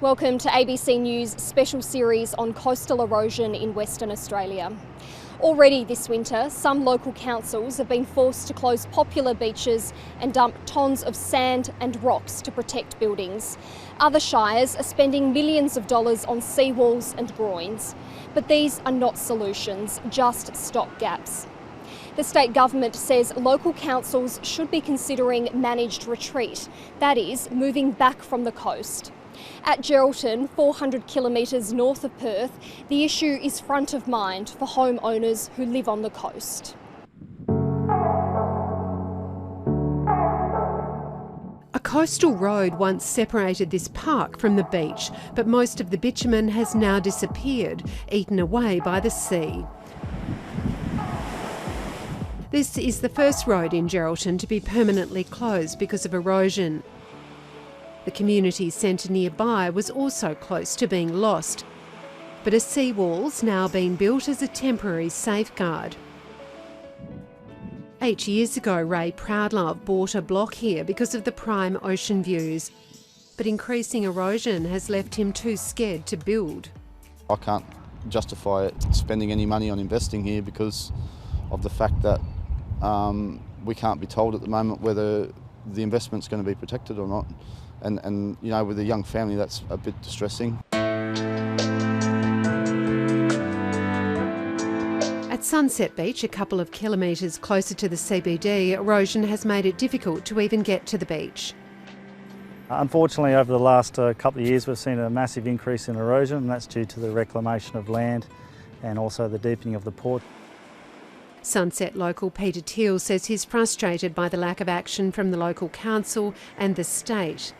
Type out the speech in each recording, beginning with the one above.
Welcome to ABC News' special series on coastal erosion in Western Australia. Already this winter, some local councils have been forced to close popular beaches and dump tons of sand and rocks to protect buildings. Other shires are spending millions of dollars on seawalls and groins. But these are not solutions, just stopgaps. The state government says local councils should be considering managed retreat, that is, moving back from the coast. At Geraldton, 400 kilometres north of Perth, the issue is front of mind for homeowners who live on the coast. A coastal road once separated this park from the beach, but most of the bitumen has now disappeared, eaten away by the sea. This is the first road in Geraldton to be permanently closed because of erosion. The community centre nearby was also close to being lost, but a seawall's now been built as a temporary safeguard. 8 years ago, Ray Proudlove bought a block here because of the prime ocean views, but increasing erosion has left him too scared to build. I can't justify spending any money on investing here because of the fact that we can't be told at the moment whether the investment's going to be protected or not. And you know, with a young family, that's a bit distressing. At Sunset Beach, a couple of kilometres closer to the CBD, erosion has made it difficult to even get to the beach. Unfortunately, over the last couple of years, we've seen a massive increase in erosion, and that's due to the reclamation of land and also the deepening of the port. Sunset local Peter Teal says he's frustrated by the lack of action from the local council and the state.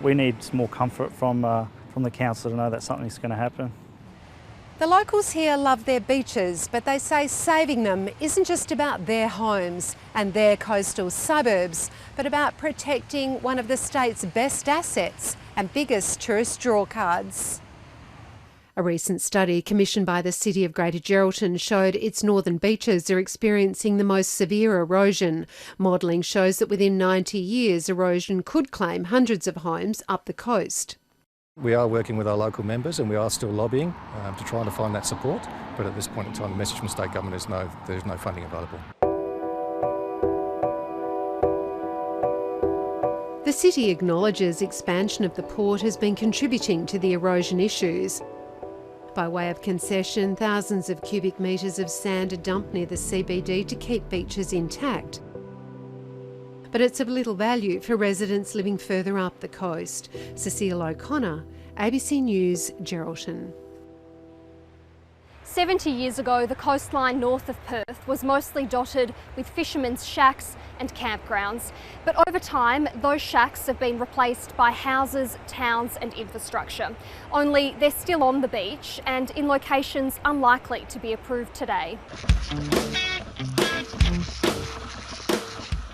We need some more comfort from the council to know that something's going to happen. The locals here love their beaches, but they say saving them isn't just about their homes and their coastal suburbs, but about protecting one of the state's best assets and biggest tourist draw cards. A recent study commissioned by the City of Greater Geraldton showed its northern beaches are experiencing the most severe erosion. Modelling shows that within 90 years, erosion could claim hundreds of homes up the coast. We are working with our local members and we are still lobbying to try to find that support, but at this point in time the message from the state government is no, there's no funding available. The city acknowledges expansion of the port has been contributing to the erosion issues. By way of concession, thousands of cubic metres of sand are dumped near the CBD to keep beaches intact. But it's of little value for residents living further up the coast. Cecile O'Connor, ABC News, Geraldton. 70 years ago, the coastline north of Perth was mostly dotted with fishermen's shacks and campgrounds. But over time, those shacks have been replaced by houses, towns and infrastructure. Only they're still on the beach and in locations unlikely to be approved today.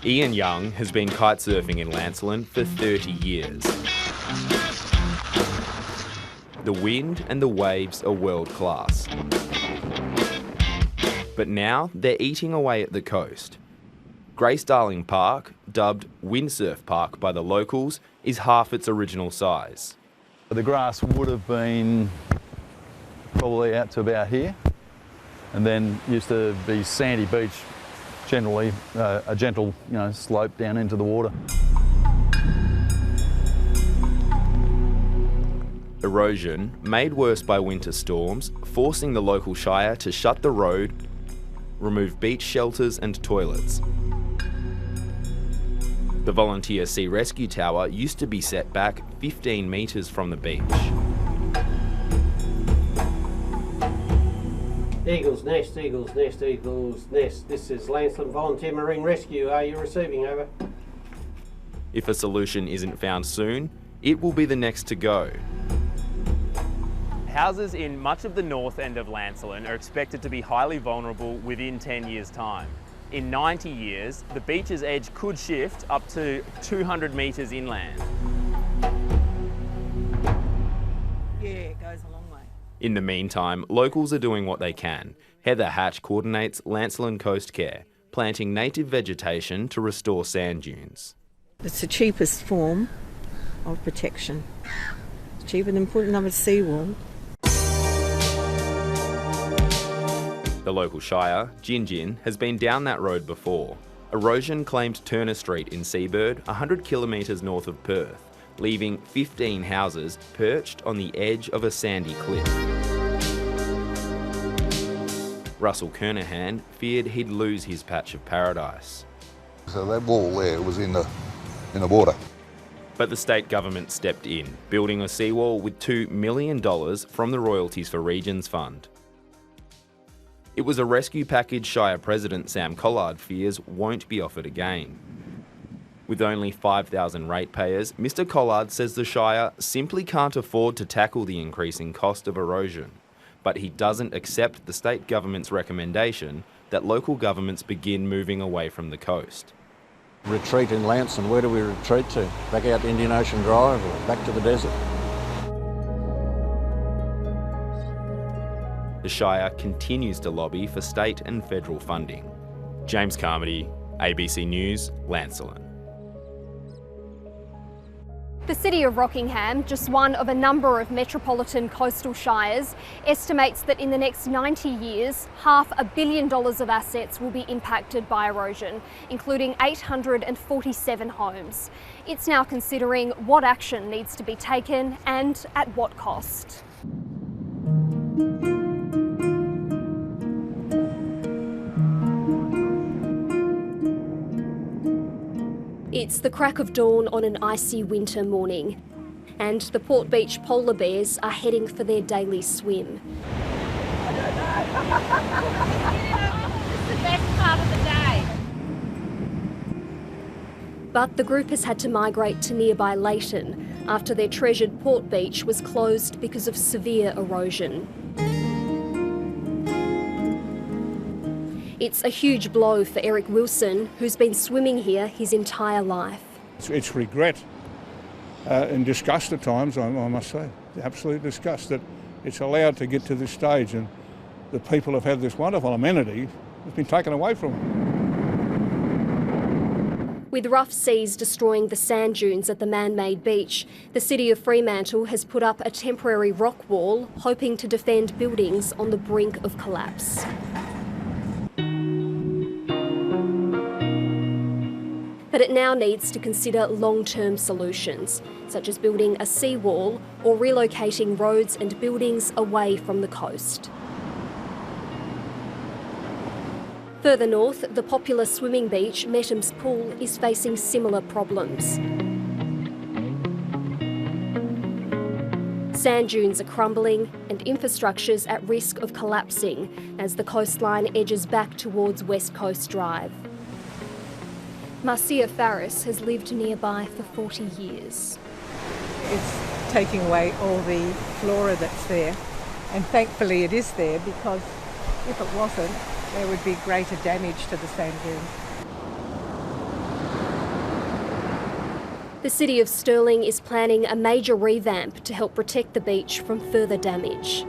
Ian Young has been kitesurfing in Lancelin for 30 years. The wind and the waves are world class. But now they're eating away at the coast. Grace Darling Park, dubbed Windsurf Park by the locals, is half its original size. The grass would have been probably out to about here, and then used to be sandy beach, generally a gentle slope down into the water. Erosion, made worse by winter storms, forcing the local shire to shut the road, remove beach shelters and toilets. The Volunteer Sea Rescue Tower used to be set back 15 metres from the beach. Eagles Nest, Eagles Nest, Eagles Nest. This is Lancelin Volunteer Marine Rescue. Are you receiving? Over. If a solution isn't found soon, it will be the next to go. Houses in much of the north end of Lancelin are expected to be highly vulnerable within 10 years' time. In 90 years, the beach's edge could shift up to 200 metres inland. Yeah, it goes a long way. In the meantime, locals are doing what they can. Heather Hatch coordinates Lancelin Coast Care, planting native vegetation to restore sand dunes. It's the cheapest form of protection. cheaper than putting up a seawall. The local shire, Gin Gin, has been down that road before. Erosion claimed Turner Street in Seabird, 100 kilometres north of Perth, leaving 15 houses perched on the edge of a sandy cliff. Russell Kernahan feared he'd lose his patch of paradise. So that wall there was in the water. But the state government stepped in, building a seawall with $2 million from the Royalties for Regions Fund. It was a rescue package Shire President Sam Collard fears won't be offered again. With only 5,000 ratepayers, Mr Collard says the Shire simply can't afford to tackle the increasing cost of erosion. But he doesn't accept the state government's recommendation that local governments begin moving away from the coast. Retreat in Lancelin, where do we retreat to? Back out to Indian Ocean Drive or back to the desert? The Shire continues to lobby for state and federal funding. James Carmody, ABC News, Lancelin. The City of Rockingham, just one of a number of metropolitan coastal shires, estimates that in the next 90 years, $500 million of assets will be impacted by erosion, including 847 homes. It's now considering what action needs to be taken and at what cost. It's the crack of dawn on an icy winter morning, and the Port Beach polar bears are heading for their daily swim. It's the best part of the day. But the group has had to migrate to nearby Leighton after their treasured Port Beach was closed because of severe erosion. It's a huge blow for Eric Wilson, who's been swimming here his entire life. It's regret and disgust at times, I must say, absolute disgust that it's allowed to get to this stage and the people have had this wonderful amenity that's been taken away from them. With rough seas destroying the sand dunes at the man-made beach, the City of Fremantle has put up a temporary rock wall, hoping to defend buildings on the brink of collapse. But it now needs to consider long-term solutions, such as building a seawall or relocating roads and buildings away from the coast. Further north, the popular swimming beach, Metham's Pool, is facing similar problems. Sand dunes are crumbling and infrastructure's at risk of collapsing as the coastline edges back towards West Coast Drive. Marcia Farris has lived nearby for 40 years. It's taking away all the flora that's there, and thankfully it is there, because if it wasn't, there would be greater damage to the sand dunes. The City of Stirling is planning a major revamp to help protect the beach from further damage.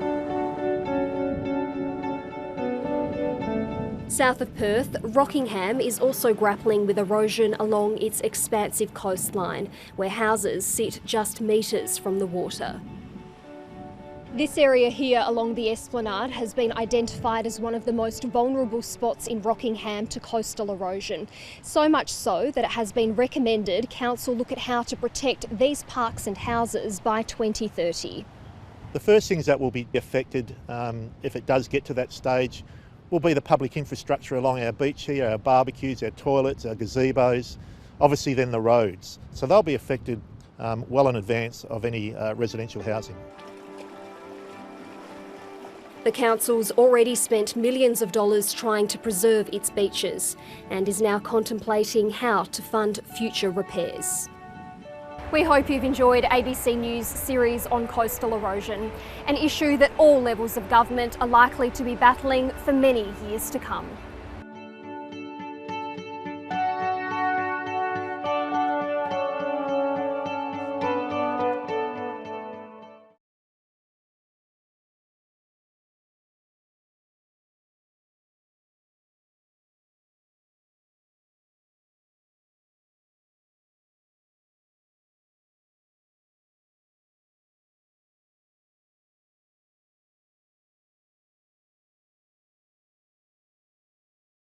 South of Perth, Rockingham is also grappling with erosion along its expansive coastline, where houses sit just metres from the water. This area here along the Esplanade has been identified as one of the most vulnerable spots in Rockingham to coastal erosion. So much so that it has been recommended Council look at how to protect these parks and houses by 2030. The first things that will be affected, if it does get to that stage, will be the public infrastructure along our beach here, our barbecues, our toilets, our gazebos, obviously then the roads. So they'll be affected well in advance of any residential housing. The council's already spent millions of dollars trying to preserve its beaches and is now contemplating how to fund future repairs. We hope you've enjoyed ABC News' series on coastal erosion, an issue that all levels of government are likely to be battling for many years to come.